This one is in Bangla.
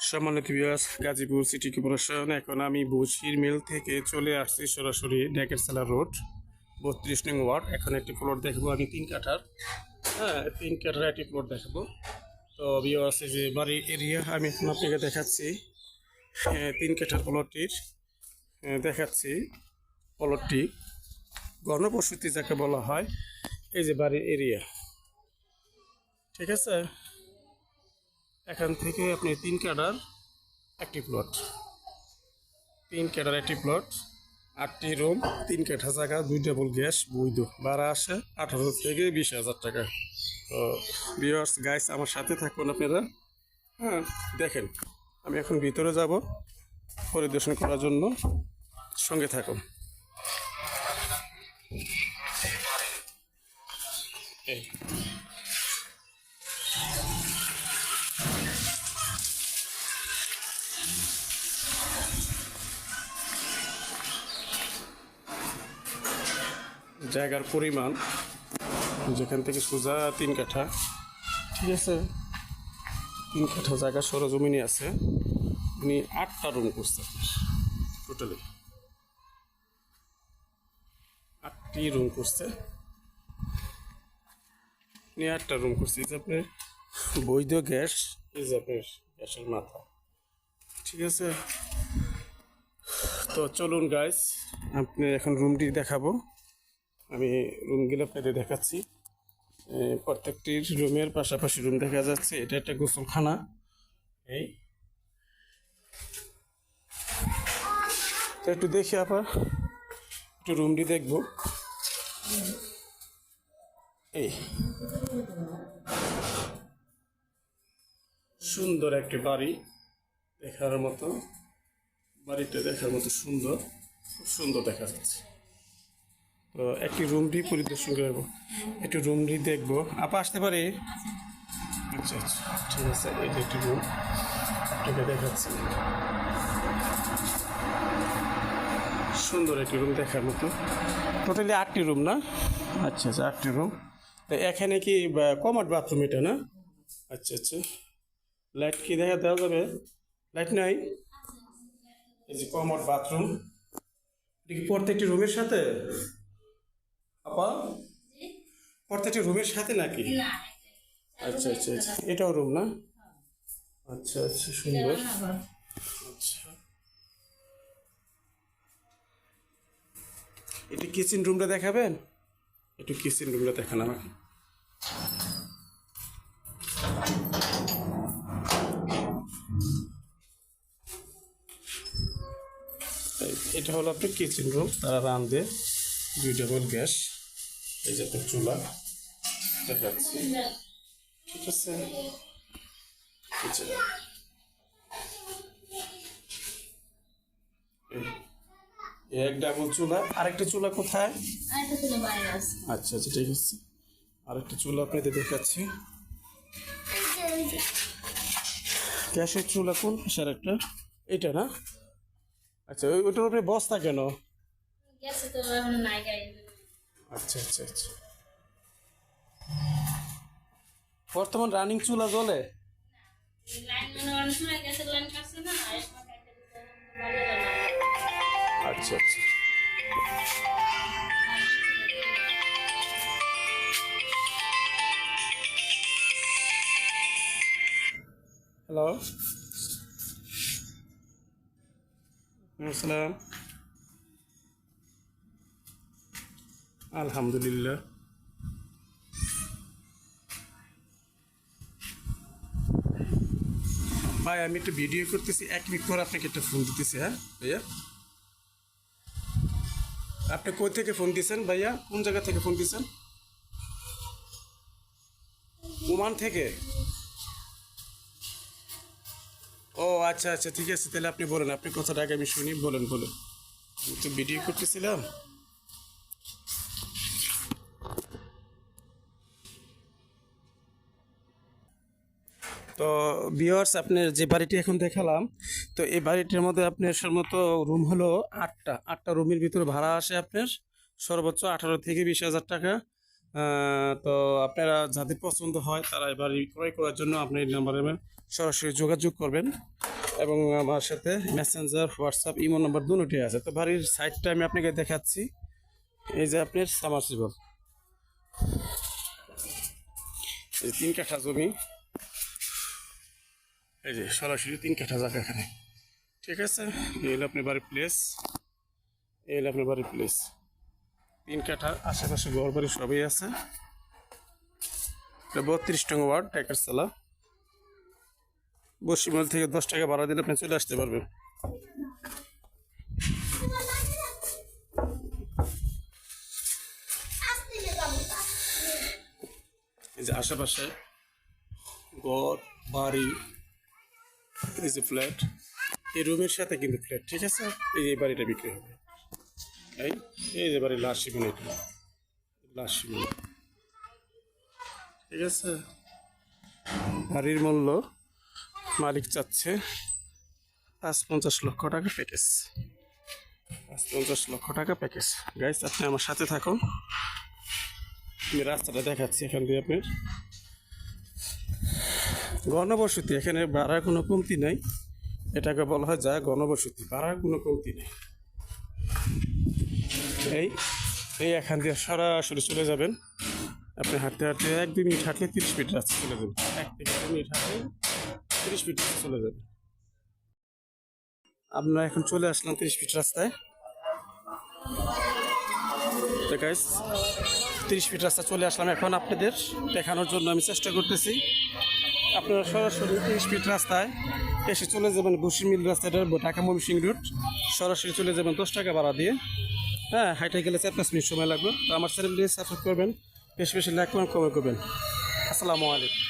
সম্মানিত ভিউয়ার্স, গাজীপুর সিটি কর্পোরেশন। এখন আমি বসির মিল থেকে চলে আসছি সরাসরি ডেকেরসালা রোড 32 নং ওয়ার্ড। এখন একটি প্লট দেখবো আমি 3 কাঠার। হ্যাঁ, 3 কাঠার একটি প্লট দেখবো। তো ভিউয়ার্স, এই যে বাড়ির এরিয়া আমি এখন আপনাকে দেখাচ্ছি। 3 কাঠার প্লটটির দেখাচ্ছি। প্লটটি গণবসতি যাকে বলা হয়। এই যে বাড়ির এরিয়া, ঠিক আছে। এখান থেকে আপনি 3 কাঠার একটি প্লট, 3 কাঠার একটি প্লট, 8টি রুম, 3 কাঠা জায়গা, 2 টেবল গ্যাস, বৈধ। ভাড়া আসে 18 থেকে 20,000 টাকা। তো ভিউয়ার্স গাইস, আমার সাথে থাকুন আপনারা। হ্যাঁ, দেখেন আমি এখন ভিতরে যাব পরিদর্শন করার জন্য, সঙ্গে থাকুন। এই জায়গার পরিমাণ, যেখান থেকে সোজা 3 কাঠা, ঠিক আছে। 3 কাঠা জায়গা সরজমিনে আছে। উনি 8টা রুম করছে, টোটালি 8টি রুম করছে। উনি 8টা রুম করছে। এই যে আপনার বৈধ গ্যাস, এই যে আপনার গ্যাসের মাথা, ঠিক আছে। তো চলুন গাইস, আপনি এখন রুমটি দেখাবো। আমি রুমগুলো আপনাদের দেখাচ্ছি। প্রত্যেকটি রুমের পাশাপাশি রুম দেখা যাচ্ছে। এটা একটা গোসলখানা। এই তো একটু দেখি আবার, একটু রুমটি দেখবো। এই সুন্দর একটি বাড়ি, দেখার মতো। বাড়িটা দেখার মতো সুন্দর, খুব সুন্দর দেখা যাচ্ছে। তো একটি রুমটি পরিদর্শন করবো, একটু রুমটি দেখবো। আপা আসতে পারে? আচ্ছা আচ্ছা, ঠিক আছে। এই যে একটি রুম আপনাকে দেখাচ্ছি। সুন্দর একটি রুম দেখার মতো। টোটালি 8টি রুম না? আচ্ছা আচ্ছা, 8টি রুম। তো এখানে কি কমোড বাথরুম এটা না? আচ্ছা আচ্ছা। লাইট কি দেওয়া যাবে? লাইট নাই। এই যে কমোড বাথরুম, এটা কি প্রত্যেকটি রুমের সাথে আপা? প্রত্যেকটি রুমের সাথে নাকি? আচ্ছা আচ্ছা আচ্ছা, এটাও রুম না? আচ্ছা আচ্ছা, সুন্দর। আচ্ছা, একটু কিচেন রুমটা দেখাবেন? একটু কিচেন রুমটা দেখান আমাকে। এটা হলো আপনার কিচেন রুম। তারা রাঁধে, 2 টেবল গ্যাস, এই যে আপনার চুলা দেখাচ্ছি, ঠিক আছে। কিচেন, এক ডাবল চুলা। আরেকটা চুলা কোথায়? আচ্ছা আচ্ছা, ঠিক আছে। আরেকটা চুলা আপনাদের দেখাচ্ছি। গ্যাসের চুলা কোন পাশে? একটা এটা না? আচ্ছা, ওইটার উপরে বস্তা কেন? আচ্ছা আচ্ছা আচ্ছা। বর্তমান রানিং চুলা জ্বলে? আচ্ছা আচ্ছা। হ্যালো, আসসালাম। আলহামদুলিল্লাহ। ভাই, আমি একটু ভিডিও করতেছি, 1 মিনিট পর আপনাকে একটা ফোন দিতেছি। হ্যাঁ ভাইয়া, আপনি কই থেকে ফোন দিয়েছেন ভাইয়া? কোন জায়গা থেকে ফোন দিয়েছেন? ওমান থেকে? ও আচ্ছা আচ্ছা, ঠিক আছে। তাহলে আপনি বলেন, আপনি কথাটা আগে আমি শুনি। বলেন বলেন, আমি তো ভিডিও করতেছিলাম। তো ভিউয়ার্স, আপনার যে বাড়িটি এখন দেখালাম, তো এই বাড়িটির মধ্যে আপনার সম্ভবত রুম হলো 8টা রুমের ভিতরে ভাড়া আসে আপনার সর্বোচ্চ 18 থেকে 20,000 টাকা। তো আপনারা যাদের পছন্দ হয় তারা এই বাড়ি ক্রয় করার জন্য আপনি এই নাম্বারে সরাসরি যোগাযোগ করবেন। এবং আমার সাথে মেসেঞ্জার, হোয়াটসঅ্যাপ, ইমো নাম্বার দুটোই আছে। তো বাড়ির সাইডটা আমি আপনাকে দেখাচ্ছি। এই যে আপনার সামারসিবল, এই 3 কাঠা জমি, এই যে সরাসরি 3 কাঠা জায়গা এখানে, ঠিক আছে। এই হলো আপনার বাড়ির প্লেস, এই হলো আপনার বাড়ির প্লেস। 3 কাঠার আশেপাশে ঘর বাড়ি সবই আছে। 32 নং ওয়ার্ড, ডেকেরসালা। বসিমল থেকে 10 টাকা ভাড়া দিলে আপনি চলে আসতে পারবেন। এই যে আশেপাশে ঘর বাড়ি, এই যে ফ্ল্যাট, এই রুমের সাথে কিন্তু ফ্ল্যাট, ঠিক আছে। এই যে বাড়িটা বিক্রি হবে, এই যে বাড়ির লাস্ট সীমানা, এটা লাস্ট সীমানা, ঠিক আছে। বাড়ির মূল্য মালিক চাচ্ছে ৫-৫০ লক্ষ টাকা প্যাকেজ, ৫-৫০ লক্ষ টাকা প্যাকেজ। গাইস, আপনি আমার সাথে থাকুন, আমি রাস্তাটা দেখাচ্ছি। এখান দিয়ে আপনার ঘনবসতি, এখানে ভাড়ার কোনো কমতি নাই। এটাকে বলা হয় যা ঘনবসতি, ভাড়ার কোনো কমতি নেই। এই এই এখান দিয়ে সরাসরি চলে যাবেন। আপনি হাঁটতে হাঁটতে 1-2 মিনিট হাঁটলে 30 ফিট রাস্তা চলে যাবেন। 1 থেকে 2 মিনিট হাঁটলে 30 ফিট চলে যাবেন। আমরা এখন চলে আসলাম 30 ফিট রাস্তায়। তো গাইস, 30 ফিট রাস্তা চলে আসলাম। এখন আপনাদের দেখানোর জন্য আমি চেষ্টা করতেছি। আপনারা সরাসরি 30 ফিট রাস্তায় এসে চলে যাবেন বসির মিল রাস্তাটা, ঢাকা ময়মনসিংহ রুট। সরাসরি চলে যাবেন 10 টাকা ভাড়া দিয়ে। হ্যাঁ, হাইটে গেলে 4-5 মিনিট সময় লাগবে। তো আমার চ্যানেলটি সাবস্ক্রাইব করবেন, বেশি বেশি লাইক করবেন, কমেন্ট করবেন। আসসালামু আলাইকুম।